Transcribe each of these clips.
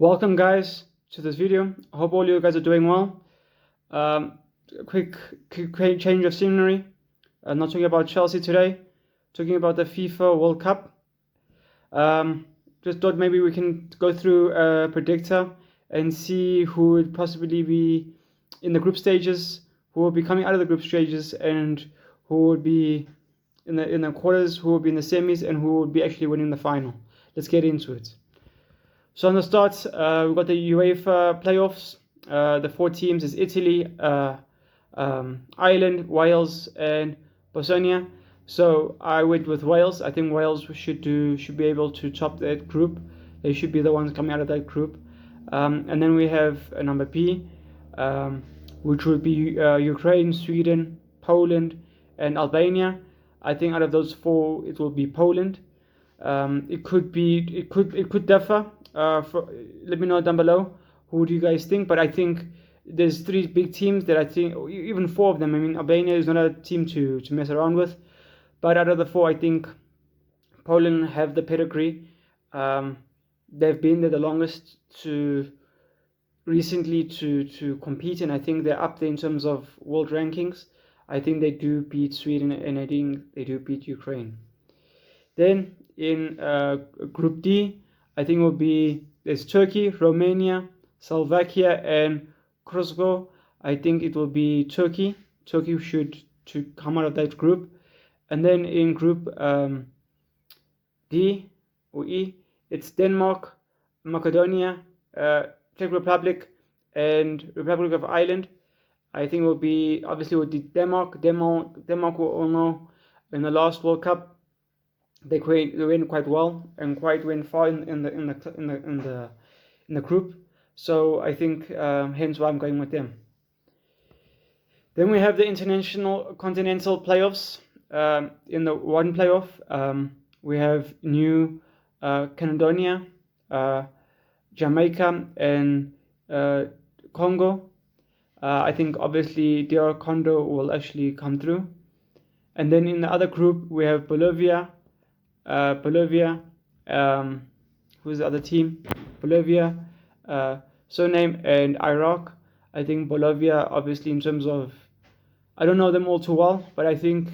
Welcome guys to this video. I hope all you guys are doing well. Quick change of scenery. Not talking about Chelsea today, talking about the FIFA World Cup. Just thought maybe we can go through a predictor and see who would possibly be in the group stages, who will be coming out of the group stages, and who would be in the quarters, who will be in the semis, and who would be actually winning the final. Let's get into it. So on the start, we've got the UEFA playoffs. The four teams is Italy, Ireland, Wales, and Bosnia. So I went with Wales. I think Wales should be able to top that group. They should be the ones coming out of that group. And then we have a number B, which would be Ukraine, Sweden, Poland, and Albania. I think out of those four, it will be Poland. It could differ. Let me know down below who do you guys think, but I think there's three big teams that I think, even four of them. I mean, Albania is not a team to mess around with, but out of the four, I think Poland have the pedigree. They've been there the longest recently to compete, and I think they're up there in terms of world rankings. I think they do beat Sweden, and I think they do beat Ukraine. Then in Group D, I think there's Turkey, Romania, Slovakia, and Kosovo. I think it will be Turkey. Turkey should to come out of that group. And then in Group D or E, it's Denmark, Macedonia, Czech Republic, and Republic of Ireland. I think it will be Denmark. Denmark will all know in the last World Cup they went quite well and went far in the group. So I think hence why I'm going with them. Then we have the continental playoffs. In the one playoff, we have New Caledonia, Jamaica, and Congo. I think obviously DR Congo will actually come through. And then in the other group, we have Bolivia, who's the other team? Bolivia, Suriname, and Iraq. I think Bolivia, obviously, in terms of, I don't know them all too well, but I think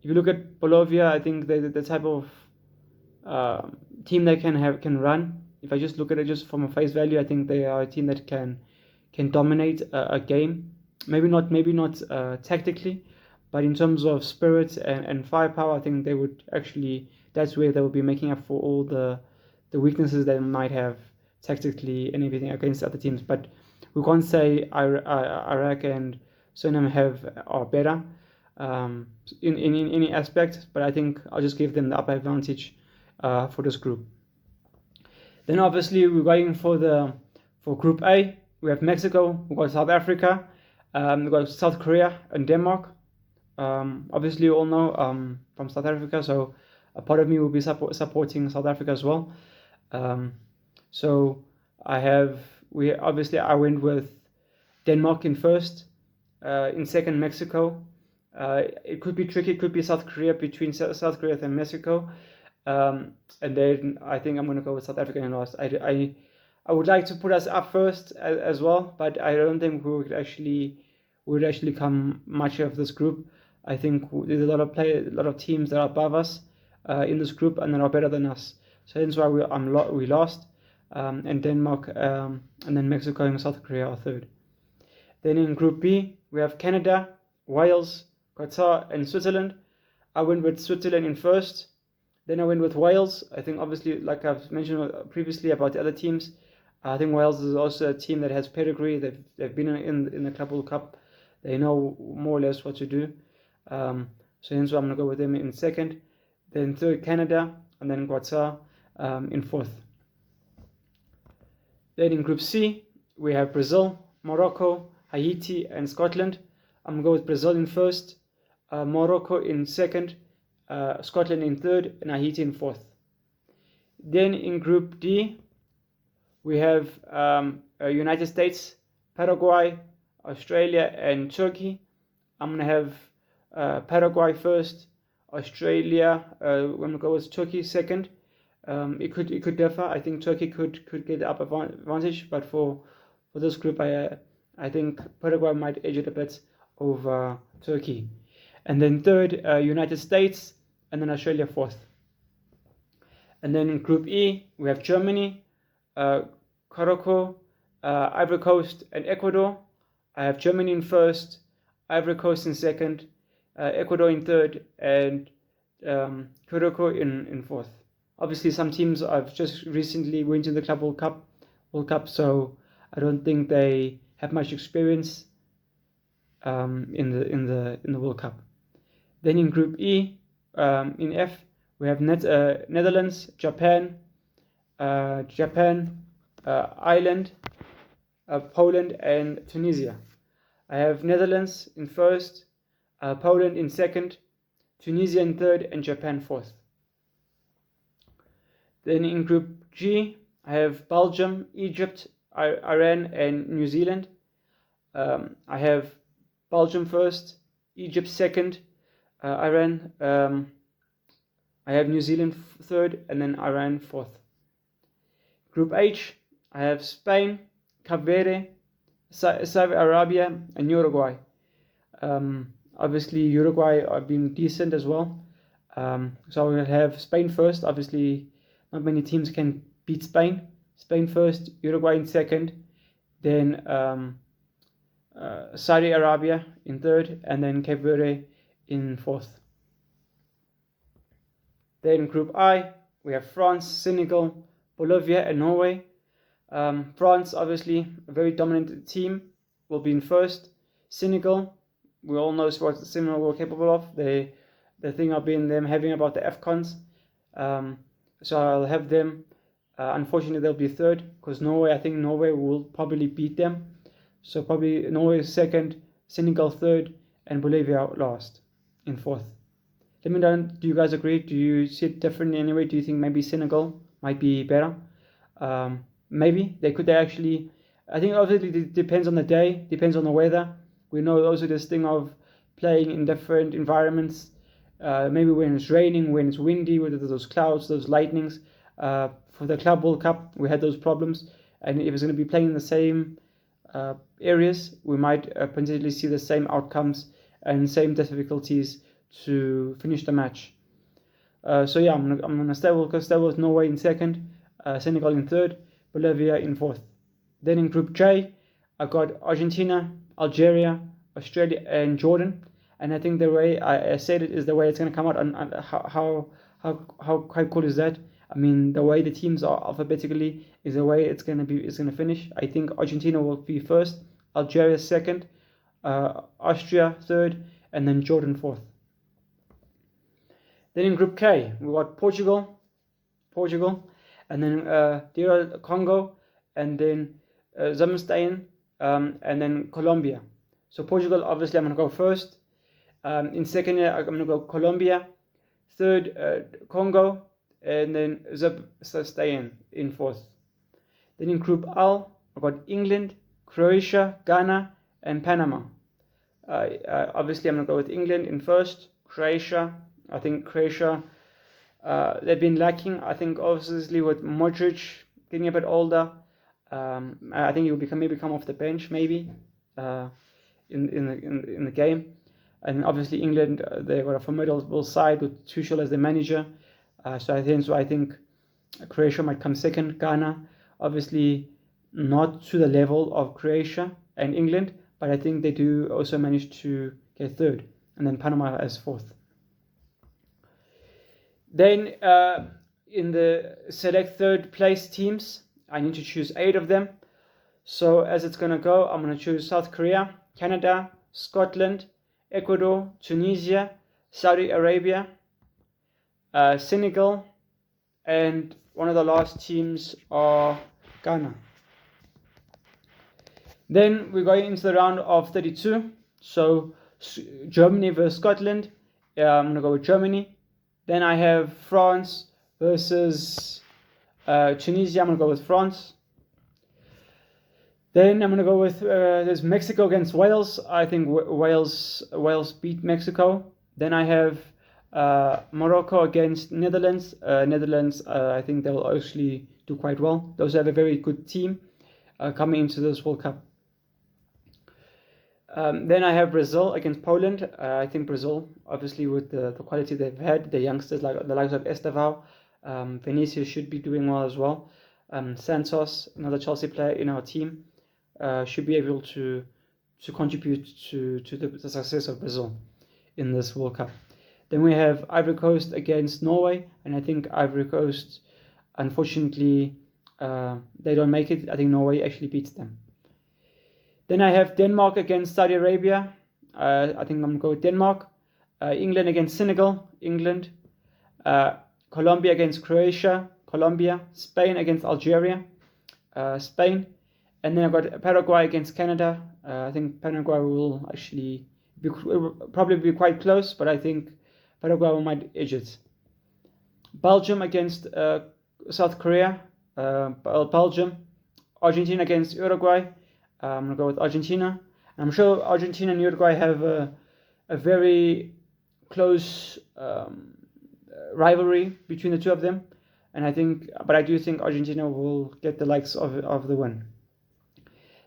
if you look at Bolivia, I think they're the type of team that can run. If I just look at it just from a face value, I think they are a team that can dominate a game. Maybe not tactically, but in terms of spirit and firepower, I think they would actually. That's where they will be making up for all the weaknesses they might have tactically and everything against other teams. But we can't say Iraq and Suriname are better in any aspect. But I think I'll just give them the upper advantage for this group. Then obviously we're going for Group A. We have Mexico. We've got South Africa. We've got South Korea and Denmark. Obviously you all know from South Africa, so a part of me will be supporting South Africa as well. So I went with Denmark in first, in second Mexico. It could be tricky. It could be South Korea, between South Korea and Mexico, and then I think I'm going to go with South Africa in last. I would like to put us up first as well, but I don't think we would actually come much of this group. I think there's a lot of teams that are above us in this group and that are better than us. So that's why we lost. And Denmark and then Mexico and South Korea are third. Then in Group B, we have Canada, Wales, Qatar, and Switzerland. I went with Switzerland in first. Then I went with Wales. I think obviously, like I've mentioned previously about the other teams, I think Wales is also a team that has pedigree. They've been in the Club World Cup. They know more or less what to do. So hence why I'm going to go with them in second. Then third, Canada, and then Qatar in fourth. Then in Group C, we have Brazil, Morocco, Haiti, and Scotland. I'm going to go with Brazil in first, Morocco in second, Scotland in third, and Haiti in fourth. Then in Group D, we have United States, Paraguay, Australia, and Turkey. I'm going to have Paraguay first, Australia, I'm going to go with Turkey second, It could differ. I think Turkey could get the upper advantage, but for this group, I think Paraguay might edge it a bit over Turkey. And then third, United States, and then Australia fourth. And then in Group E, we have Germany, Morocco, Ivory Coast, and Ecuador. I have Germany in first, Ivory Coast in second, Ecuador in third, and Morocco in fourth. Obviously, some teams I've just recently went to the Club World Cup, so I don't think they have much experience in the World Cup. Then in Group E, in F, we have Netherlands, Japan, Ireland, Poland, and Tunisia. I have Netherlands in first, Poland in second, Tunisia in third, and Japan fourth. Then in Group G, I have Belgium, Egypt, Iran, and New Zealand. I have Belgium first, Egypt second, Iran. I have New Zealand third, and then Iran fourth. Group H, I have Spain, Cape Verde, Saudi Arabia, and Uruguay. Obviously, Uruguay are being decent as well. So we'll have Spain first. Obviously, not many teams can beat Spain. Spain first, Uruguay in second, then Saudi Arabia in third, and then Cape Verde in fourth. Then Group I, we have France, Senegal, Bolivia, and Norway. France, obviously, a very dominant team, will be in first. Senegal, we all know what Senegal were capable of. The thing I've been them having about the AFCONs. So I'll have them. Unfortunately, they'll be third because I think Norway will probably beat them. So probably Norway second, Senegal third, and Bolivia last in fourth. Let me know, do you guys agree? Do you see it differently anyway? Do you think maybe Senegal might be better? Maybe they actually. I think obviously it depends on the day, depends on the weather. We know also this thing of playing in different environments. Maybe when it's raining, when it's windy, with those clouds, those lightnings. For the Club World Cup, we had those problems, and if it's going to be playing in the same areas, we might potentially see the same outcomes and same difficulties to finish the match. So yeah, I'm gonna stay with Norway in second, Senegal in third, Bolivia in fourth. Then in Group J, I got Argentina, Algeria, Australia, and Jordan. And I think the way I said it is the way it's gonna come out. And how quite cool is that? I mean, the way the teams are alphabetically is the way it's gonna finish. I think Argentina will be first, Algeria second, Austria third, and then Jordan fourth. Then in Group K, we got Portugal, and then DR Congo, and then Uzbekistan, and then Colombia. So Portugal, obviously, I'm going to go first. In second, I'm going to go Colombia. Third, Congo, and then Uzbekistan in fourth. Then in Group L, I've got England, Croatia, Ghana, and Panama. Obviously, I'm going to go with England in first, Croatia. I think Croatia, they've been lacking. I think obviously with Modric getting a bit older, I think he will maybe come off the bench maybe in the game. And obviously England, they've got a formidable side with Tuchel as the manager. So I think Croatia might come second. Ghana, obviously not to the level of Croatia and England, but I think they do also manage to get third. And then Panama as fourth. Then in the select third place teams, I need to choose 8 of them. So as it's going to go, I'm going to choose South Korea, Canada, Scotland, Ecuador, Tunisia, Saudi Arabia, Senegal, and one of the last teams are Ghana. Then we're going into the round of 32. So Germany versus Scotland. I'm going to go with Germany. Then I have France versus Tunisia. I'm going to go with France. Then I'm going to go with there's Mexico against Wales. I think Wales beat Mexico. Then I have Morocco against Netherlands. Netherlands, I think they will actually do quite well. Those have a very good team coming into this World Cup. Then I have Brazil against Poland. I think Brazil, obviously with the quality they've had, the youngsters like the likes of Estevao, Vinicius should be doing well as well. Santos, another Chelsea player in our team, should be able to contribute to the success of Brazil in this World Cup. Then we have Ivory Coast against Norway, and I think Ivory Coast, unfortunately, they don't make it. I think Norway actually beats them. Then I have Denmark against Saudi Arabia. I think I'm going to go with Denmark. England against Senegal, England. Colombia against Croatia, Colombia. Spain against Algeria, Spain. And then I've got Paraguay against Canada. I think Paraguay will actually probably be quite close, but I think Paraguay might edge it. Belgium against South Korea, Belgium. Argentina against Uruguay. I'm going to go with Argentina. I'm sure Argentina and Uruguay have a very close rivalry between the two of them. And but I do think Argentina will get the likes of the win.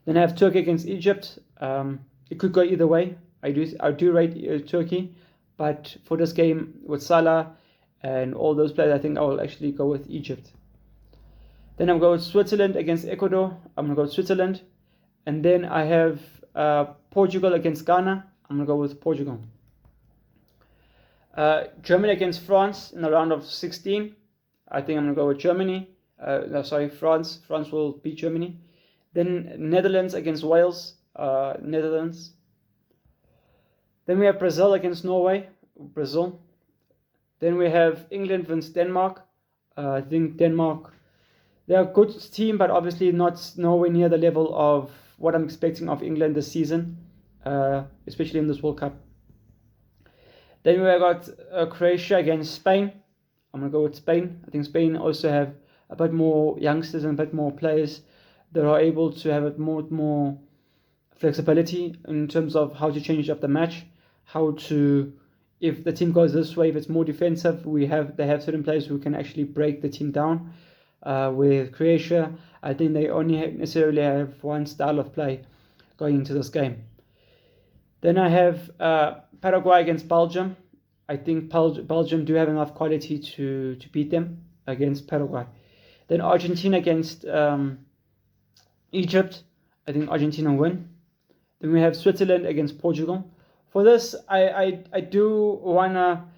Then I have Turkey against Egypt. It could go either way. I do rate Turkey, but for this game with Salah and all those players, I think I will actually go with Egypt. Then I'm going with Switzerland against Ecuador. I'm going to go with Switzerland. And then I have Portugal against Ghana. I'm going to go with Portugal. Germany against France in the round of 16. I think I'm going to go with Germany. France. France will beat Germany. Then Netherlands against Wales. Netherlands. Then we have Brazil against Norway. Brazil. Then we have England against Denmark. I think Denmark, they're a good team, but obviously not nowhere near the level of what I'm expecting of England this season, especially in this World Cup. Then we got Croatia against Spain. I'm going to go with Spain. I think Spain also have a bit more youngsters and a bit more players that are able to have a more flexibility in terms of how to change up the match, if the team goes this way, if it's more defensive, they have certain players who can actually break the team down. With Croatia, I think they only necessarily have one style of play going into this game. Then I have Paraguay against Belgium. I think Belgium do have enough quality to beat them against Paraguay. Then Argentina against Egypt. I think Argentina win. Then we have Switzerland against Portugal. For this, I do wanna.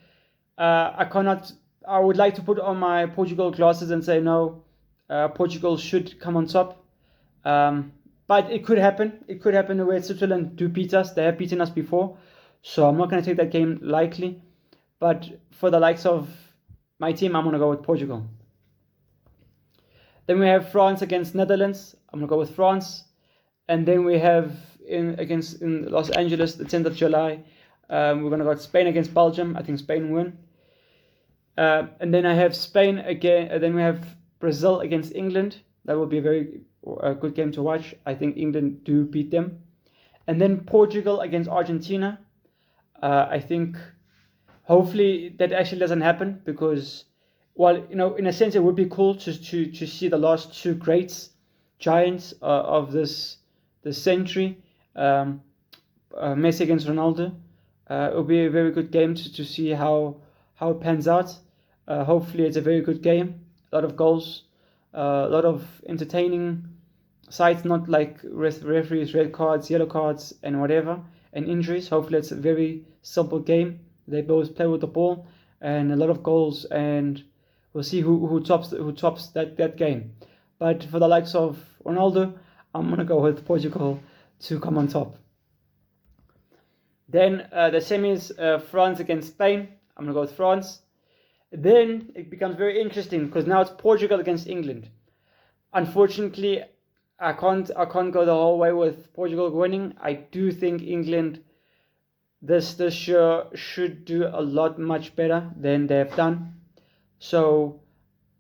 I would like to put on my Portugal glasses and say no, Portugal should come on top. But it could happen. It could happen the way Switzerland do beat us. They have beaten us before. So I'm not going to take that game lightly. But for the likes of my team, I'm going to go with Portugal. Then we have France against Netherlands. I'm going to go with France. And then we have in Los Angeles, the 10th of July, we're going to go with Spain against Belgium. I think Spain win. And then I have Spain again. Then we have Brazil against England. That will be a very good game to watch. I think England do beat them. And then Portugal against Argentina. I think hopefully that actually doesn't happen because, well, in a sense, it would be cool to see the last two giants of this century, Messi against Ronaldo. It will be a very good game to see how it pans out. Hopefully it's a very good game, a lot of goals, a lot of entertaining sides, not like referees, red cards, yellow cards, and whatever, and injuries. Hopefully it's a very simple game. They both play with the ball and a lot of goals, and we'll see who tops that game. But for the likes of Ronaldo, I'm gonna go with Portugal to come on top. Then the semis, France against Spain. I'm gonna go with France. Then it becomes very interesting because now it's Portugal against England. Unfortunately, I can't go the whole way with Portugal winning. I do think England this year should do a lot much better than they have done. So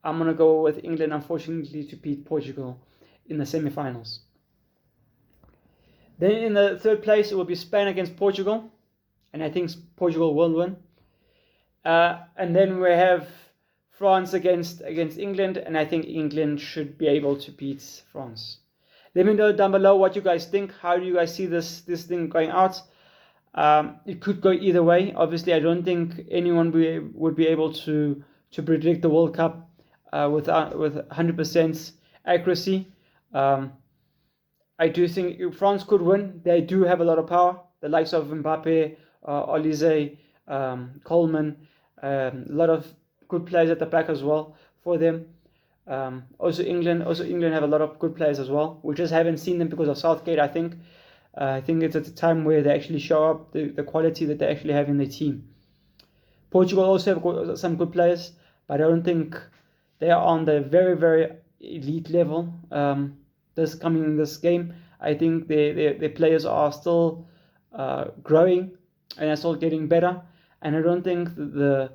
I'm gonna go with England, unfortunately, to beat Portugal in the semi-finals. Then in the third place, it will be Spain against Portugal, and I think Portugal will win. And then we have France against England, and I think England should be able to beat France. Let me know down below what you guys think. How do you guys see this thing going out? It could go either way. Obviously, I don't think anyone would be able to predict the World Cup with 100% accuracy. I do think France could win. They do have a lot of power. The likes of Mbappe, Olise, Coleman, a lot of good players at the back as well for them. Also England have a lot of good players as well. We just haven't seen them because of Southgate. I think it's at a time where they actually show up the quality that they actually have in their team. Portugal also have some good players, but I don't think they are on the very, very elite level. This game, I think their players are still growing and are still getting better. And I don't think the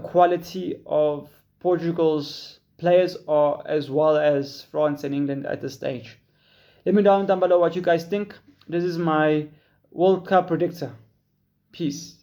quality of Portugal's players are as well as France and England at this stage. Let me know down below what you guys think. This is my World Cup predictor. Peace.